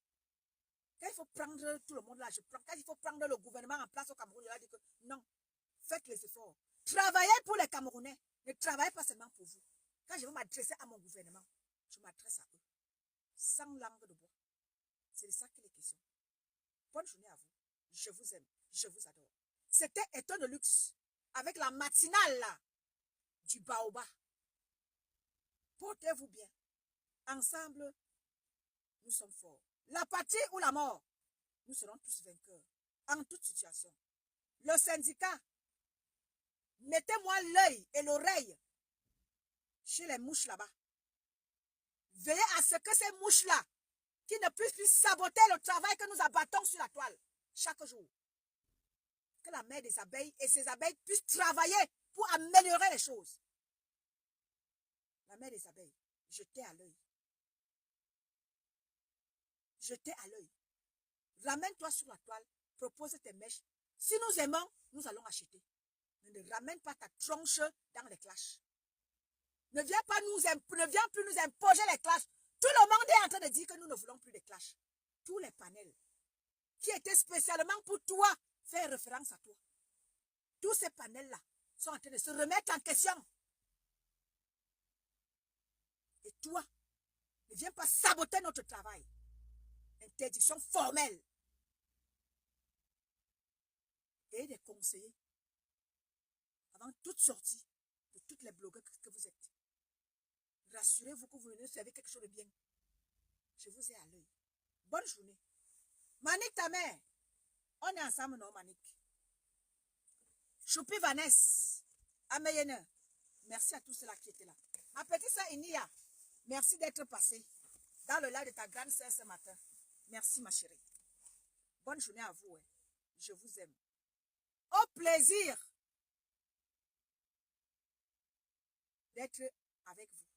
[SPEAKER 1] Quand il faut prendre tout le monde là, je prends. Quand il faut prendre le gouvernement en place au Cameroun, je leur dis que non, faites les efforts. Travaillez pour les Camerounais. Ne travaillez pas seulement pour vous. Quand je veux m'adresser à mon gouvernement, je m'adresse à eux. Sans langue de bois. C'est de ça qu'il est question. Bonne journée à vous. Je vous aime. Je vous adore. C'était Eton de luxe. Avec la matinale là, du Baobab. Portez-vous bien. Ensemble, nous sommes forts. La patrie ou la mort, nous serons tous vainqueurs. En toute situation. Le syndicat, mettez-moi l'œil et l'oreille chez les mouches là-bas. Veillez à ce que ces mouches-là, qui ne puissent plus saboter le travail que nous abattons sur la toile chaque jour. Que la mère des abeilles et ses abeilles puissent travailler pour améliorer les choses. La mère des abeilles, jetez à l'œil. Jetez à l'œil. Ramène-toi sur la toile, propose tes mèches. Si nous aimons, nous allons acheter. Mais ne ramène pas ta tronche dans les clashs. Ne viens plus nous imposer les clashs. Tout le monde est en train de dire que nous ne voulons plus de clashs. Tous les panels qui étaient spécialement pour toi, faire référence à toi. Tous ces panels-là sont en train de se remettre en question. Et toi, ne viens pas saboter notre travail. Interdiction formelle. Et des conseillers avant toute sortie de toutes les blogueurs que vous êtes. Rassurez-vous que vous venez faire quelque chose de bien. Je vous ai à l'œil. Bonne journée. Manik ta mère. On est ensemble, non, Manik? Choupi Vanessa. Ameyene. Merci à tous ceux-là qui étaient là. Ma petite sœur Inia, merci d'être passée dans le live de ta grande sœur ce matin. Merci, ma chérie. Bonne journée à vous. Hein. Je vous aime. Au plaisir d'être avec vous.